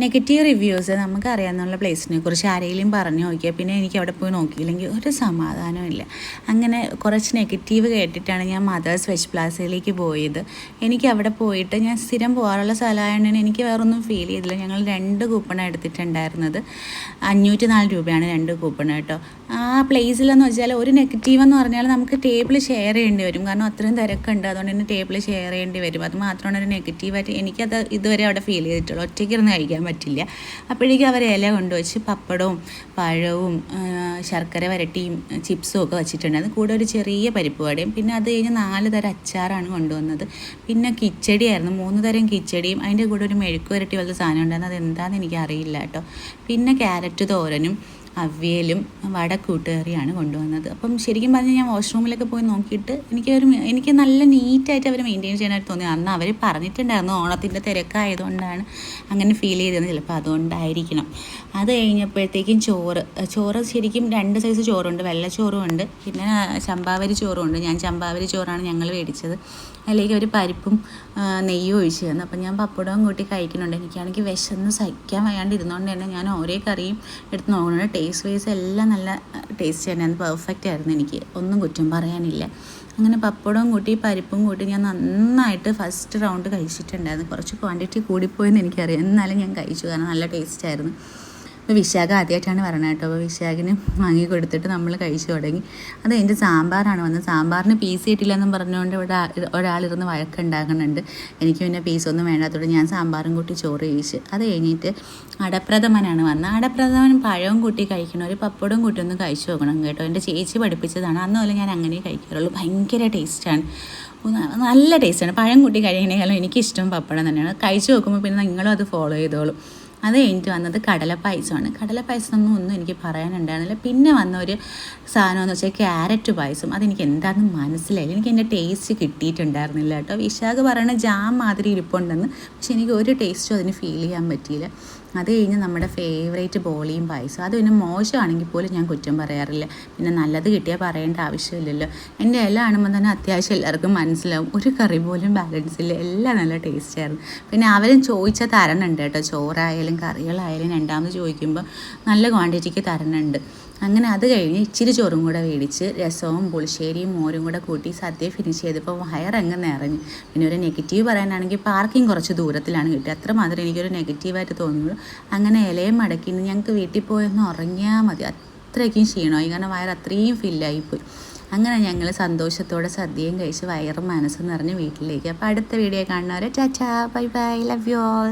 Negative reviews നമുക്കറിയാവുന്ന പ്ലേസിനെ കുറിച്ച് ആരെങ്കിലും പറഞ്ഞു നോക്കിയാൽ പിന്നെ എനിക്ക് അവിടെ പോയി നോക്കിയില്ലെങ്കിൽ ഒരു സമാധാനമില്ല. അങ്ങനെ കുറച്ച് നെഗറ്റീവ് കേട്ടിട്ടാണ് ഞാൻ മദേഴ്സ് വെജ് പ്ലാസയിലേക്ക് പോയത്. എനിക്ക് അവിടെ പോയിട്ട് ഞാൻ സ്ഥിരം പോകാറുള്ള സ്ഥലമായതുകൊണ്ട് എനിക്ക് വേറൊന്നും ഫീൽ ചെയ്തില്ല. ഞങ്ങൾ 2 കൂപ്പണാണ് എടുത്തിട്ടുണ്ടായിരുന്നത്. 504 രൂപയാണ് 2 കൂപ്പൺ കേട്ടോ. ആ പ്ലേസിലെന്ന് വെച്ചാൽ ഒരു നെഗറ്റീവ് എന്ന് പറഞ്ഞാൽ നമുക്ക് ടേബിൾ ഷെയർ ചെയ്യേണ്ടി വരും. കാരണം അത്രയും തിരക്കുണ്ട്, അതുകൊണ്ട് തന്നെ ടേബിൾ ഷെയർ ചെയ്യേണ്ടി വരും. അത് മാത്രമാണ് ഒരു നെഗറ്റീവായിട്ട് എനിക്കത് ഇതുവരെ അവിടെ ഫീൽ ചെയ്തിട്ടുള്ളൂ. ഒറ്റയ്ക്ക് ഇരുന്ന് കഴിക്കാൻ പറ്റില്ല. അപ്പോഴേക്കും അവർ ഇല കൊണ്ടുവച്ച് പപ്പടവും പഴവും ശർക്കര വരട്ടിയും ചിപ്സും ഒക്കെ വെച്ചിട്ടുണ്ടായിരുന്നു. കൂടെ ഒരു ചെറിയ പരിപ്പ് വടയും, പിന്നെ അത് കഴിഞ്ഞ് 4 തരം അച്ചാറാണ് കൊണ്ടുവന്നത്. പിന്നെ കിച്ചടിയായിരുന്നു, 3 തരം കിച്ചടിയും അതിൻ്റെ കൂടെ ഒരു മെഴുക്ക് വരട്ടി പോലത്തെ സാധനം ഉണ്ടായിരുന്നു. അതെന്താണെന്ന് എനിക്കറിയില്ല കേട്ടോ. പിന്നെ ക്യാരറ്റ് തോരനും അവിയലും വടക്കൂട്ടുകറിയാണ് കൊണ്ടുവന്നത്. അപ്പം ശരിക്കും പറഞ്ഞാൽ ഞാൻ വാഷ്റൂമിലൊക്കെ പോയി നോക്കിയിട്ട് എനിക്ക് നല്ല നീറ്റായിട്ട് അവർ മെയിൻറ്റെയിൻ ചെയ്യാനായിട്ട് തോന്നി. അന്ന് അവർ പറഞ്ഞിട്ടുണ്ടായിരുന്നു ഓണത്തിൻ്റെ തിരക്കായതുകൊണ്ടാണ് അങ്ങനെ ഫീൽ ചെയ്തത്, ചിലപ്പോൾ അതുകൊണ്ടായിരിക്കണം. അത് കഴിഞ്ഞപ്പോഴത്തേക്കും ചോറ് ശരിക്കും 2 സൈസ് ചോറുണ്ട്, വെള്ളച്ചോറും ഉണ്ട്, പിന്നെ ചമ്പാവരി ചോറും ഉണ്ട്. ഞാൻ ചമ്പാവരി ചോറാണ് ഞങ്ങൾ മേടിച്ചത്. അതിലേക്ക് ഒരു പരിപ്പും നെയ്യും ഒഴിച്ച് തന്നു. അപ്പം ഞാൻ പപ്പടവും കൂട്ടി കഴിക്കുന്നുണ്ട്. എനിക്കാണെങ്കിൽ വിശന്ന് സഹിക്കാൻ വയ്യാണ്ട് ഇരുന്നുകൊണ്ട് തന്നെ ഞാൻ ഓരോ കറിയും എടുത്ത് നോക്കുന്നുണ്ട്. ടേസ്റ്റ് വൈസ് എല്ലാം നല്ല ടേസ്റ്റ് തന്നെയാണ്, പെർഫെക്റ്റ് ആയിരുന്നു. എനിക്ക് ഒന്നും കുറ്റം പറയാനില്ല. അങ്ങനെ പപ്പടവും കൂട്ടി പരിപ്പും കൂട്ടി ഞാൻ നന്നായിട്ട് ഫസ്റ്റ് റൗണ്ട് കഴിച്ചിട്ടുണ്ടായിരുന്നു. കുറച്ച് ക്വാണ്ടിറ്റി കൂടിപ്പോയെന്ന് എനിക്കറിയാം, എന്നാലും ഞാൻ കഴിച്ചു, കാരണം നല്ല ടേസ്റ്റായിരുന്നു. അപ്പോൾ വിശാഖ ആദ്യമായിട്ടാണ് പറയണത് കേട്ടോ. അപ്പോൾ വിശാഖിന് വാങ്ങി കൊടുത്തിട്ട് നമ്മൾ കഴിച്ചു തുടങ്ങി. അത് കഴിഞ്ഞിട്ട് സാമ്പാറാണ് വന്നത്. സാമ്പാറിന് പീസ് കിട്ടില്ലെന്നും പറഞ്ഞുകൊണ്ട് ഇവിടെ ഒരാളിരുന്ന് വഴക്കുണ്ടാക്കുന്നുണ്ട്. എനിക്ക് പിന്നെ പീസൊന്നും വേണ്ടാത്തതുകൊണ്ട് ഞാൻ സാമ്പാറും കൂട്ടി ചോറ് കഴിച്ച്. അത് കഴിഞ്ഞിട്ട് അടപ്രഥമനാണ് വന്നത്. അടപ്രഥമൻ പഴവും കൂട്ടി കഴിക്കണം, ഒരു പപ്പടവും കൂട്ടി ഒന്ന് കഴിച്ചു നോക്കണം കേട്ടോ. എൻ്റെ ചേച്ചി പഠിപ്പിച്ചതാണ്. അന്നുപോലെ ഞാൻ അങ്ങനെ കഴിക്കാറുള്ളൂ. ഭയങ്കര ടേസ്റ്റാണ്, നല്ല ടേസ്റ്റാണ്. പഴം കൂട്ടി കഴിക്കണേക്കാളും എനിക്കിഷ്ടം പപ്പടം തന്നെയാണ്. കഴിച്ചു നോക്കുമ്പോൾ പിന്നെ നിങ്ങളും അത് ഫോളോ ചെയ്തോളും. അത് കഴിഞ്ഞിട്ട് വന്നത് കടലപ്പായസമാണ്. കടലപ്പായസമൊന്നും എനിക്ക് പറയാനുണ്ടായിരുന്നില്ല. പിന്നെ വന്ന ഒരു സാധനമെന്ന് വെച്ചാൽ ക്യാരറ്റ് പായസം. അതെനിക്ക് എന്താണെന്ന് മനസ്സിലായില്ല, എനിക്ക് എൻ്റെ ടേസ്റ്റ് കിട്ടിയിട്ടുണ്ടായിരുന്നില്ല കേട്ടോ. വിശാഖ് പറയണ ജാം മാതിരി ഇരിപ്പുണ്ടെന്ന്, പക്ഷെ എനിക്ക് ഒരു ടേസ്റ്റും അതിന് ഫീൽ ചെയ്യാൻ പറ്റിയില്ല. അത് കഴിഞ്ഞ് നമ്മുടെ ഫേവറേറ്റ് ബോളിയും പായസം. അത് പിന്നെ മോശമാണെങ്കിൽ പോലും ഞാൻ കുറ്റം പറയാറില്ല. പിന്നെ നല്ലത് കിട്ടിയാൽ പറയേണ്ട ആവശ്യമില്ലല്ലോ. എൻ്റെ എല്ലാം കാണുമ്പോൾ തന്നെ അത്യാവശ്യം എല്ലാവർക്കും മനസ്സിലാവും, ഒരു കറി പോലും ബാലൻസ് ഇല്ല, എല്ലാം നല്ല ടേസ്റ്റായിരുന്നു. പിന്നെ അവരും ചോദിച്ച തരണുണ്ട് കേട്ടോ, ചോറായാലും കറികളായാലും രണ്ടാമത് ചോദിക്കുമ്പോൾ നല്ല ക്വാണ്ടിറ്റിക്ക് തരണുണ്ട്. അങ്ങനെ അത് കഴിഞ്ഞ് ഇച്ചിരി ചോറും കൂടെ മേടിച്ച് രസവും പുളിശ്ശേരിയും മോരും കൂടെ കൂട്ടി സദ്യ ഫിനിഷ് ചെയ്തപ്പോൾ വയറങ്ങ് നിറഞ്ഞു. പിന്നെ ഒരു നെഗറ്റീവ് പറയാനാണെങ്കിൽ പാർക്കിംഗ് കുറച്ച് ദൂരത്തിലാണ് കിട്ടിയത്, അത്ര മാത്രമേ എനിക്കൊരു നെഗറ്റീവായിട്ട് തോന്നുള്ളൂ. അങ്ങനെ ഇലയും മടക്കി ഞങ്ങൾക്ക് വീട്ടിൽ പോയൊന്ന് ഉറങ്ങിയാൽ മതി, അത്രയ്ക്കും ക്ഷീണമായി, കാരണം വയർ അത്രയും ഫില്ലായിപ്പോയി. അങ്ങനെ ഞങ്ങൾ സന്തോഷത്തോടെ സദ്യയും കഴിച്ച് വയറും മനസ്സും നിറഞ്ഞ് വീട്ടിലേക്ക്. അപ്പോൾ അടുത്ത വീഡിയോ കാണുന്നവരെ Tata, bye bye, love you all.